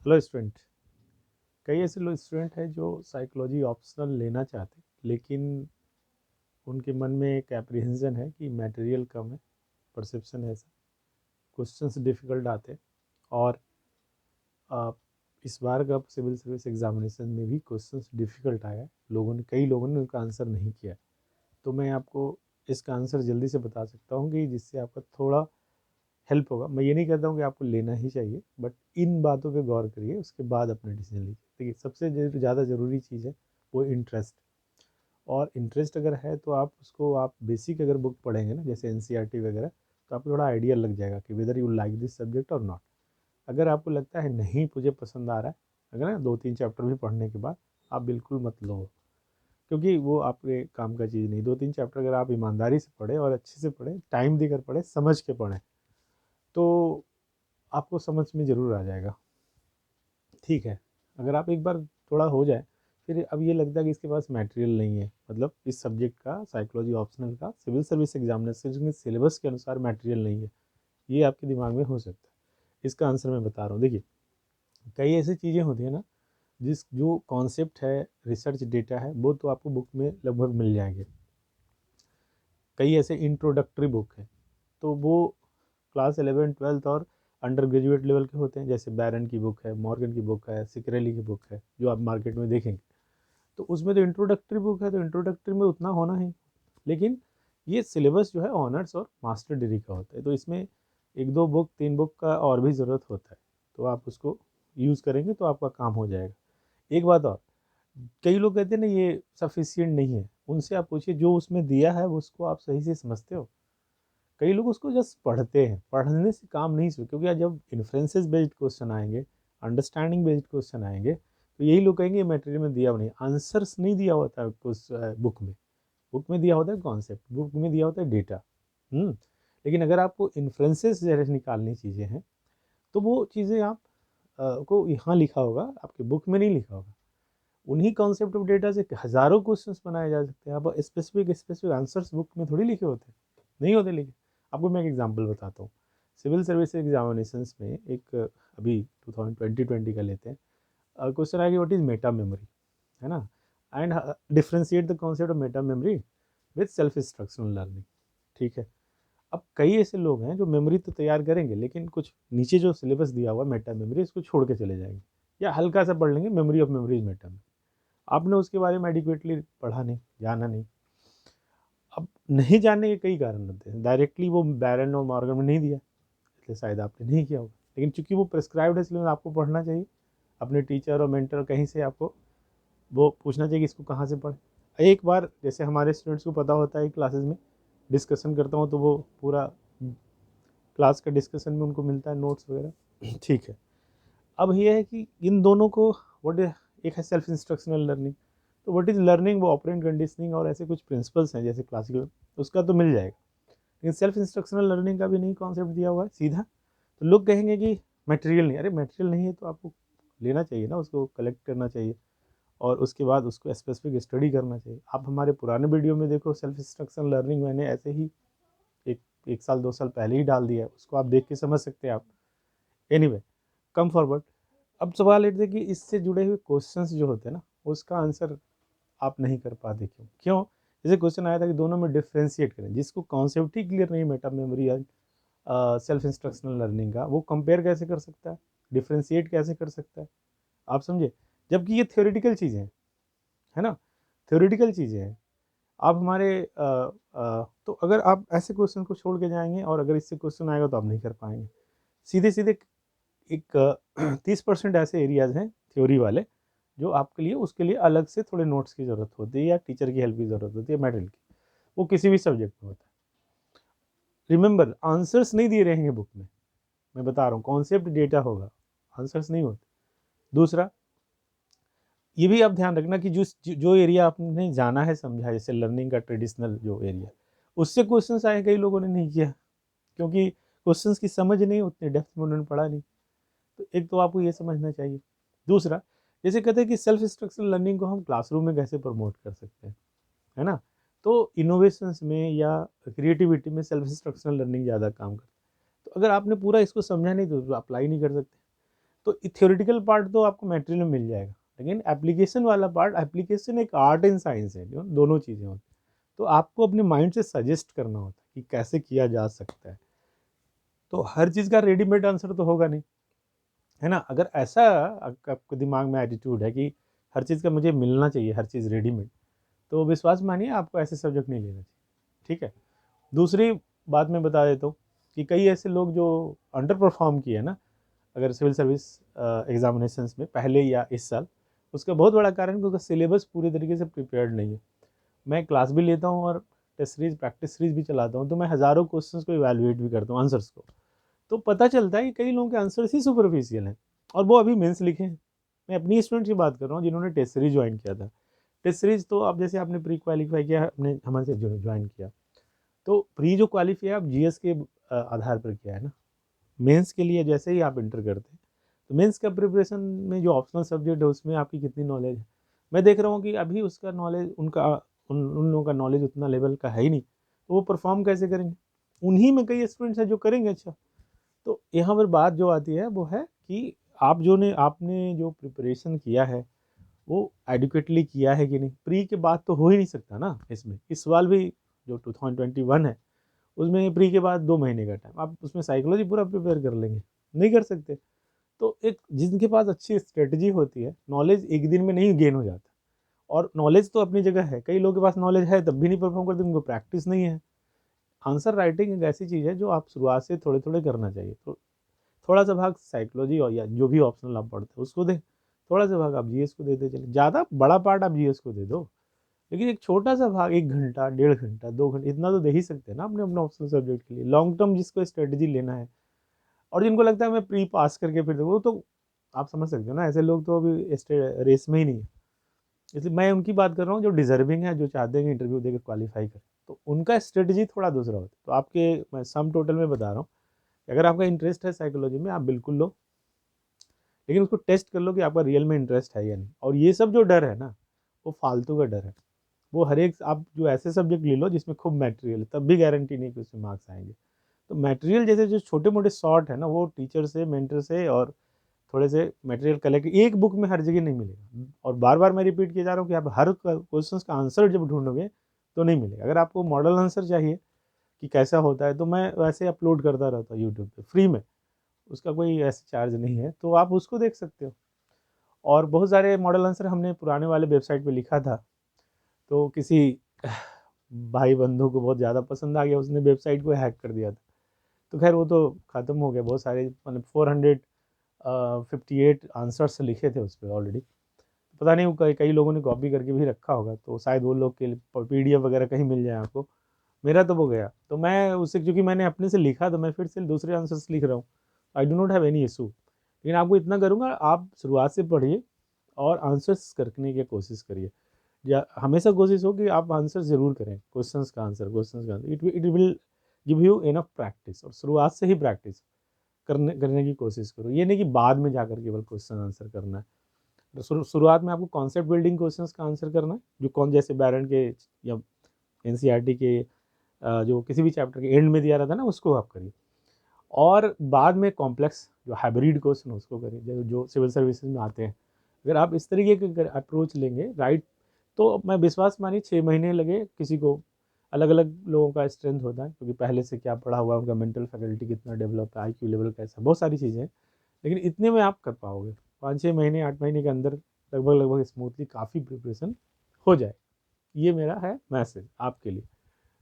Hello student. कई ऐसे लोग स्टूडेंट हैं जो साइकोलॉजी ऑप्शनल लेना चाहते हैं, लेकिन उनके मन में एक एप्रीहेंशन है कि मटेरियल कम है, परसेप्शन है ऐसा, क्वेश्चंस डिफ़िकल्ट आते हैं। और आ, इस बार का सिविल सर्विस एग्जामिनेशन में भी क्वेश्चंस डिफ़िकल्ट आया है। कई लोगों ने उनका आंसर नहीं किया। तो मैं आपको इसका आंसर जल्दी से बता सकता हूँ कि जिससे आपका थोड़ा हेल्प होगा। मैं ये नहीं कहता हूँ कि आपको लेना ही चाहिए, बट इन बातों पे गौर करिए, उसके बाद अपना डिसीजन लीजिए। देखिए, सबसे ज़्यादा ज़रूरी चीज़ है वो इंटरेस्ट। और इंटरेस्ट अगर है तो आप बेसिक अगर बुक पढ़ेंगे ना, जैसे एनसीईआरटी वगैरह, तो आपको थोड़ा आइडिया लग जाएगा कि whether you like this subject और नॉट। अगर आपको लगता है नहीं मुझे पसंद आ रहा है, अगर ना 2-3 चैप्टर भी पढ़ने के बाद, आप बिल्कुल मत लो, क्योंकि वो आपके काम का चीज़ नहीं। 2-3 चैप्टर अगर आप ईमानदारी से पढ़ें और अच्छे से पढ़ें, टाइम देकर पढ़ें, समझ के पढ़ें, तो आपको समझ में ज़रूर आ जाएगा। ठीक है, अगर आप एक बार थोड़ा हो जाए, फिर अब ये लगता है कि इसके पास मटेरियल नहीं है, मतलब इस सब्जेक्ट का, साइकोलॉजी ऑप्शनल का, सिविल सर्विस एग्जामिनेशन के सिलेबस के अनुसार मटेरियल नहीं है, ये आपके दिमाग में हो सकता है। इसका आंसर मैं बता रहा हूँ। देखिए, कई ऐसी चीज़ें होती हैं ना, जो कॉन्सेप्ट है, रिसर्च डेटा है, वो तो आपको बुक में लगभग मिल जाएंगे। कई ऐसे इंट्रोडक्टरी बुक हैं, तो वो क्लास 11 12 और अंडर ग्रेजुएट लेवल के होते हैं, जैसे बैरन की बुक है, मॉर्गन की बुक है, सिकरेली की बुक है, जो आप मार्केट में देखेंगे। तो उसमें तो इंट्रोडक्टरी बुक है, तो इंट्रोडक्टरी में उतना होना है। लेकिन ये सिलेबस जो है ऑनर्स और मास्टर डिग्री का होता है, तो इसमें 1-2 बुक 3 बुक का और भी ज़रूरत होता है। तो आप उसको यूज़ करेंगे तो आपका काम हो जाएगा। एक बात और, कई लोग कहते हैं ना ये सफिशियंट नहीं है, उनसे आप पूछिए जो उसमें दिया है वो उसको आप सही से समझते हो। कई लोग उसको जस्ट पढ़ते हैं, पढ़ने से काम नहीं शुरू, क्योंकि आज जब इन्फ्रेंसेस बेस्ड क्वेश्चन आएंगे, अंडरस्टैंडिंग बेस्ड क्वेश्चन आएंगे, तो यही लोग कहेंगे मटेरियल में दिया हुआ नहीं, आंसर्स नहीं दिया होता है कुछ बुक में दिया होता है कॉन्सेप्ट, बुक में दिया होता है डेटा। लेकिन अगर आपको इन्फ्रेंसेस जैसे निकालनी चीज़ें हैं, तो वो चीज़ें आप को यहाँ लिखा होगा, आपके बुक में नहीं लिखा होगा। उन्हीं कॉन्सेप्ट ऑफ डेटा से हज़ारों क्वेश्चंस बनाए जा सकते हैं। अब स्पेसिफिक स्पेसिफिक आंसर्स बुक में थोड़ी लिखे होते हैं, नहीं होते लिखे। आपको मैं एक एग्जांपल बताता हूँ। सिविल सर्विस एग्जामिनेशंस में एक अभी 2020 का लेते हैं, क्वेश्चन आया कि व्हाट इज मेटा मेमोरी, है ना, and differentiate the concept of Meta memory with self instructional learning. ठीक है, अब कई ऐसे लोग हैं जो मेमोरी तो तैयार करेंगे, लेकिन कुछ नीचे जो सिलेबस दिया हुआ मेटा मेमोरी, इसको छोड़ के चले जाएंगे, या हल्का सा पढ़ लेंगे मेमोरी ऑफ मेमोरीज मेटा में। आपने उसके बारे में एडिक्वेटली पढ़ा नहीं, जाना नहीं। अब नहीं जानने के कई कारण होते हैं। डायरेक्टली वो बैरन और मॉर्गन में नहीं दिया, इसलिए शायद आपने नहीं किया होगा, लेकिन चूंकि वो प्रिस्क्राइब्ड है, इसलिए आपको पढ़ना चाहिए। अपने टीचर और मेंटर कहीं से आपको वो पूछना चाहिए कि इसको कहाँ से पढ़े। एक बार जैसे हमारे स्टूडेंट्स को पता होता है क्लासेस में डिस्कशन करता हूँ, तो वो पूरा क्लास का डिस्कशन में उनको मिलता है नोट्स वगैरह। ठीक है, अब ये है कि इन दोनों को व्हाट, एक है सेल्फ इंस्ट्रक्शनल लर्निंग, तो व्हाट इज लर्निंग, वो ऑपरेंट कंडीशनिंग और ऐसे कुछ प्रिंसिपल्स हैं जैसे क्लासिकल, उसका तो मिल जाएगा। लेकिन सेल्फ इंस्ट्रक्शनल लर्निंग का भी नहीं कॉन्सेप्ट दिया हुआ है सीधा, तो लोग कहेंगे कि मटेरियल नहीं। अरे मटेरियल नहीं है तो आपको लेना चाहिए ना, उसको कलेक्ट करना चाहिए, और उसके बाद उसको स्पेसिफिक स्टडी करना चाहिए। आप हमारे पुराने वीडियो में देखो, सेल्फ इंस्ट्रक्शनल लर्निंग मैंने ऐसे ही एक 1 साल 2 साल पहले ही डाल दिया है, उसको आप देख के समझ सकते हैं आप। Anyway, come forward. अब सवाल ये थे कि इससे जुड़े हुए क्वेश्चंस जो होते हैं ना, उसका आंसर आप नहीं कर पाते। क्यों? जैसे क्वेश्चन आया था कि दोनों में डिफ्रेंशिएट करें, जिसको कॉन्सेप्ट ही क्लियर नहीं, मेटा मेमोरी या सेल्फ इंस्ट्रक्शनल लर्निंग का, वो कंपेयर कैसे कर सकता है, डिफ्रेंशिएट कैसे कर सकता है? आप समझे, जबकि ये थ्योरेटिकल चीज़ें हैं, है ना, थ्योरेटिकल चीज़ें हैं। आप हमारे तो अगर आप ऐसे क्वेश्चन को छोड़ के जाएंगे और अगर इससे क्वेश्चन आएगा तो आप नहीं कर पाएंगे। सीधे सीधे एक 30% ऐसे एरियाज हैं थ्योरी वाले, जो आपके लिए, उसके लिए अलग से थोड़े नोट्स की ज़रूरत होती है या टीचर की हेल्प की ज़रूरत होती है, मटेरियल की। वो किसी भी सब्जेक्ट में होता है। रिमेंबर, आंसर्स नहीं दिए रहेंगे बुक में, मैं बता रहा हूँ, कॉन्सेप्ट डेटा होगा, आंसर्स नहीं होते। दूसरा, ये भी आप ध्यान रखना कि जो एरिया आपने जाना है, समझा, जैसे लर्निंग का ट्रेडिशनल जो एरिया, उससे क्वेश्चंस आए, कई लोगों ने नहीं किया, क्योंकि क्वेश्चंस की समझ नहीं, उतने डेप्थ में उन्होंने पढ़ा नहीं। तो एक तो आपको ये समझना चाहिए। दूसरा, जैसे कहते हैं कि सेल्फ इंस्ट्रक्शनल लर्निंग को हम क्लासरूम में कैसे प्रमोट कर सकते हैं, है ना, तो इनोवेशंस में या क्रिएटिविटी में सेल्फ इंस्ट्रक्शनल लर्निंग ज़्यादा काम करती है। तो अगर आपने पूरा इसको समझा नहीं तो अप्लाई नहीं कर सकते। तो थ्योरेटिकल पार्ट तो आपको मटेरियल में मिल जाएगा, लेकिन एप्लीकेशन वाला पार्ट, एप्लीकेशन एक आर्ट एंड साइंस है, जो दोनों चीज़ें होती हैं। तो आपको अपने माइंड से सजेस्ट करना होता है कि कैसे किया जा सकता है। तो हर चीज़ का रेडीमेड आंसर तो होगा नहीं, है ना? अगर ऐसा आपके दिमाग में एटीट्यूड है कि हर चीज़ का मुझे मिलना चाहिए, हर चीज़ रेडीमेड, तो विश्वास मानिए आपको ऐसे सब्जेक्ट नहीं लेना चाहिए, ठीक है? दूसरी बात मैं बता देता हूँ कि कई ऐसे लोग जो अंडर परफॉर्म किए हैं ना, अगर सिविल सर्विस एग्जामिनेशंस में पहले या इस साल, उसका बहुत बड़ा कारण कि उसका सिलेबस पूरी तरीके से प्रिपेयर्ड नहीं है। मैं क्लास भी लेता हूँ और टेस्ट सीरीज, प्रैक्टिस सीरीज भी चलाता हूँ, तो मैं हज़ारों क्वेश्चंस को इवैल्यूएट भी करता हूँ, आंसर्स को। तो पता चलता है कि कई लोगों के आंसर्स ही सुपरफिशियल हैं और वो अभी मेंस लिखे हैं। मैं अपनी स्टूडेंट की बात कर रहा हूँ जिन्होंने टेस्ट सीरीज ज्वाइन किया था। टेस्ट सीरीज तो आप जैसे आपने प्री क्वालिफाई किया, आपने हमारे से ज्वाइन किया, तो प्री जो क्वालिफाई आप जीएस के आधार पर किया है ना। मेंस के लिए जैसे ही आप इंटर करते हैं, तो मेंस का प्रिपरेशन में जो ऑप्शनल सब्जेक्ट है उसमें आपकी कितनी नॉलेज है। मैं देख रहा हूँ कि अभी उसका नॉलेज उनका, उन लोगों का नॉलेज उतना लेवल का है ही नहीं, तो वो परफॉर्म कैसे करेंगे? उन्हीं में कई स्टूडेंट्स हैं जो करेंगे अच्छा। तो यहाँ पर बात जो आती है वो है कि आपने जो प्रिपरेशन किया है वो एडुकेटली किया है कि नहीं। प्री के बाद तो हो ही नहीं सकता ना इसमें। इस सवाल भी जो 2021 है उसमें प्री के बाद 2 महीने का टाइम, आप उसमें साइकोलॉजी पूरा प्रिपेयर कर लेंगे? नहीं कर सकते। तो एक जिनके पास अच्छी स्ट्रेटजी होती है, नॉलेज एक दिन में नहीं गेन हो जाता। और नॉलेज तो अपनी जगह है, कई लोगों के पास नॉलेज है तब भी नहीं परफॉर्म करते, उनको प्रैक्टिस नहीं है। आंसर राइटिंग एक ऐसी चीज़ है जो आप शुरुआत से थोड़े थोड़े करना चाहिए। तो थोड़ा सा भाग साइकोलॉजी और या जो भी ऑप्शनल आप पढ़ते हो उसको दें, थोड़ा सा भाग आप जीएस को देते चले, ज़्यादा बड़ा पार्ट आप जीएस को दे दो, लेकिन एक छोटा सा भाग 1 घंटा, 1.5 घंटा, 2 घंटे इतना तो दे ही सकते हैं ना अपने अपने ऑप्शनल सब्जेक्ट के लिए, लॉन्ग टर्म जिसको स्ट्रेटजी लेना है। और जिनको लगता है मैं प्री पास करके फिर वो तो आप समझ सकते हो ना, ऐसे लोग तो अभी रेस में ही नहीं है। इसलिए मैं उनकी बात कर रहा हूँ जो डिजर्विंग है, जो चाहते हैं कि इंटरव्यू देकर क्वालिफाई करें, तो उनका स्ट्रेटजी थोड़ा दूसरा होता है। तो आपके, मैं सम टोटल में बता रहा हूँ कि अगर आपका इंटरेस्ट है साइकोलॉजी में, आप बिल्कुल लो, लेकिन उसको टेस्ट कर लो कि आपका रियल में इंटरेस्ट है या नहीं। और ये सब जो डर है ना, वो फालतू का डर है। वो हर एक, आप जो ऐसे सब्जेक्ट ले लो जिसमें खूब मटेरियल है, तब भी गारंटी नहीं कि उसमें मार्क्स आएंगे। तो मटेरियल जैसे जो छोटे मोटे शॉर्ट है ना, वो टीचर से, मेंटर से और थोड़े से मटेरियल कलेक्ट, एक बुक में हर जगह नहीं मिलेगा। और बार बार मैं रिपीट किया जा रहा हूँ कि आप हर क्वेश्चन का आंसर जब ढूंढोगे तो नहीं मिलेगा। अगर आपको मॉडल आंसर चाहिए कि कैसा होता है, तो मैं वैसे अपलोड करता रहता हूँ यूट्यूब पे फ्री में, उसका कोई ऐसे चार्ज नहीं है, तो आप उसको देख सकते हो। और बहुत सारे मॉडल आंसर हमने पुराने वाले वेबसाइट पे लिखा था, तो किसी भाई बंधु को बहुत ज़्यादा पसंद आ गया, उसने वेबसाइट को हैक कर दिया था। तो खैर वो तो ख़त्म हो गया। बहुत सारे मतलब 458 आंसर्स लिखे थे उस पर ऑलरेडी। पता नहीं वो कई लोगों ने कॉपी करके भी रखा होगा, तो शायद वो लोग के लिए पीडीएफ वगैरह कहीं मिल जाए आपको। मेरा तो वो गया, तो मैं उससे, क्योंकि मैंने अपने से लिखा, तो मैं फिर से दूसरे आंसर्स लिख रहा हूँ। I do not have any issue. लेकिन आपको इतना करूँगा, आप शुरुआत से पढ़िए और आंसर्स करने की कोशिश करिए। या हमेशा कोशिश हो कि आप आंसर ज़रूर करें, क्वेश्चंस का answer, it will give you enough practice. और शुरुआत से ही प्रैक्टिस करने की कोशिश करो। ये नहीं कि बाद में जाकर केवल क्वेश्चन आंसर करना है। तो शुरुआत में आपको कॉन्सेप्ट बिल्डिंग क्वेश्चंस का आंसर करना है, जो कौन, जैसे बैरन के या एनसीईआरटी के जो किसी भी चैप्टर के एंड में दिया रहता है ना, उसको आप करिए। और बाद में कॉम्प्लेक्स जो हाइब्रिड क्वेश्चन उसको करिए, जो सिविल सर्विसेज में आते हैं। अगर आप इस तरीके के अप्रोच लेंगे राइट, तो मैं विश्वास मानिए 6 महीने लगे किसी को। अलग अलग लोगों का स्ट्रेंथ होता है, क्योंकि पहले से क्या पढ़ा हुआ है, उनका मेंटल फैकल्टी कितना डेवलप है, आईक्यू लेवल कैसा, बहुत सारी चीज़ें हैं। लेकिन इतने में आप कर पाओगे, 5-6 महीने, 8 महीने के अंदर लगभग लगभग स्मूथली काफ़ी प्रिपरेशन हो जाए। ये मेरा है मैसेज आपके लिए।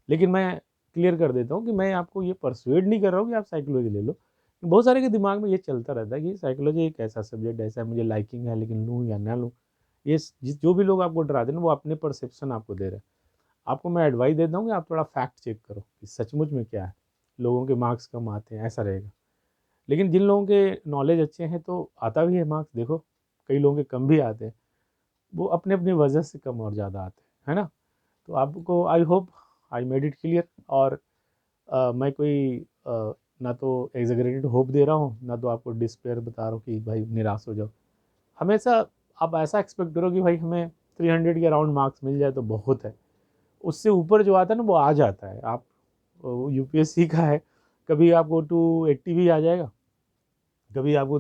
लेकिन मैं क्लियर कर देता हूँ कि मैं आपको ये परसुएड नहीं कर रहा हूँ कि आप साइकोलॉजी ले लो। बहुत सारे के दिमाग में ये चलता रहता है कि साइकोलॉजी एक ऐसा सब्जेक्ट ऐसा है, मुझे लाइकिंग है, लेकिन लूँ या ना लूँ। ये जो भी लोग आपको डराते हैं ना, वो अपने परसेप्शन आपको दे रहे हैं। आपको मैं एडवाइस देता हूँ कि आप थोड़ा फैक्ट चेक करो कि सचमुच में क्या है। लोगों के मार्क्स कम आते हैं ऐसा रहेगा, लेकिन जिन लोगों के नॉलेज अच्छे हैं तो आता भी है मार्क्स। देखो कई लोगों के कम भी आते हैं, वो अपने अपनी वजह से कम और ज़्यादा आते हैं, है ना। तो आपको, I hope I made it clear. और मैं कोई ना तो एग्जैगरेटेड होप दे रहा हूँ, ना तो आपको डिस्पेयर बता रहा हूँ कि भाई निराश हो जाओ। हमेशा आप ऐसा एक्सपेक्ट करो कि भाई हमें 300 के अराउंड मार्क्स मिल जाए तो बहुत है। उससे ऊपर जो आता है ना वो आ जाता है। आप यूपीएससी का है, कभी आपको 280 भी आ जाएगा, कभी आपको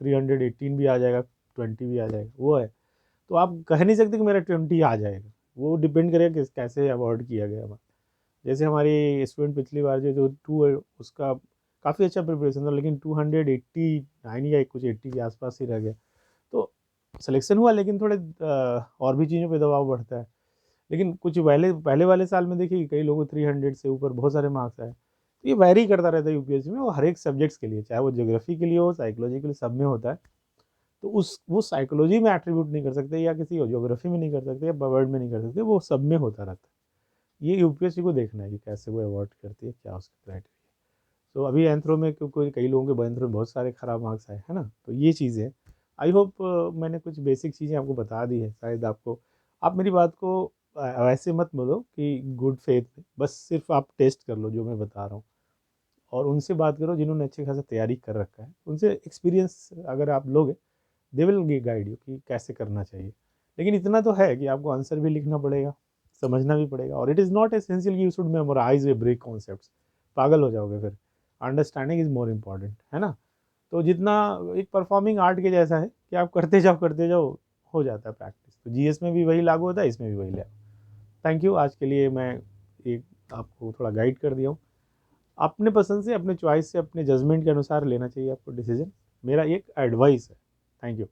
318 भी आ जाएगा, 20 भी आ जाएगा, वो है। तो आप कह नहीं सकते कि मेरा 20 आ जाएगा, वो डिपेंड करेगा कि कैसे अवॉर्ड किया गया हमारा। जैसे हमारी स्टूडेंट पिछली बार जो 2 है उसका काफ़ी अच्छा प्रिपरेशन था, लेकिन 289 या कुछ 80 के आसपास ही रह गया। तो सिलेक्शन हुआ, लेकिन थोड़े और भी चीज़ों पे दबाव बढ़ता है। लेकिन कुछ पहले पहले वाले साल में देखिए कई लोगों को 300 से ऊपर बहुत सारे मार्क्स आए। तो ये वैरी करता रहता है यूपीएससी में, वो हर एक सब्जेक्ट्स के लिए, चाहे वो ज्योग्राफी के लिए हो, साइकोलॉजी के लिए, सब में होता है। तो उस वो साइकोलॉजी में एट्रीब्यूट नहीं कर सकते, या किसी ज्योग्राफी में नहीं कर सकते, या वर्ड में नहीं कर सकते, वो सब में होता रहता है। ये यूपीएससी को देखना है कि कैसे वो अवॉर्ड करती है, क्या उसका क्राइटेरिया। तो अभी एंथ्रो में कोई कई लोगों के एंथ्रो में बहुत सारे खराब मार्क्स आए, है ना। तो ये चीज़ें आई होप मैंने कुछ बेसिक चीज़ें आपको बता दी है, शायद आपको, आप मेरी बात को वैसे मत बोलो कि गुड फेथ में, बस सिर्फ आप टेस्ट कर लो जो मैं बता रहा हूँ, और उनसे बात करो जिन्होंने अच्छी खासा तैयारी कर रखा है, उनसे एक्सपीरियंस अगर आप लोगे, दे विल गाइड यू कि कैसे करना चाहिए। लेकिन इतना तो है कि आपको आंसर भी लिखना पड़ेगा, समझना भी पड़ेगा, और it is not essential you should memorize a break concepts, पागल हो जाओगे फिर। अंडरस्टैंडिंग इज मोर इम्पॉर्टेंट, है ना। तो जितना एक परफॉर्मिंग आर्ट के जैसा है कि आप करते जाओ, हो जाता है प्रैक्टिस। तो जीएस में भी वही लागू होता है, इसमें भी वही लागू। थैंक यू, आज के लिए मैं एक आपको थोड़ा गाइड कर दिया हूँ। अपने पसंद से, अपने चॉइस से, अपने जजमेंट के अनुसार लेना चाहिए आपको डिसीजन, मेरा एक एडवाइस है। Thank you.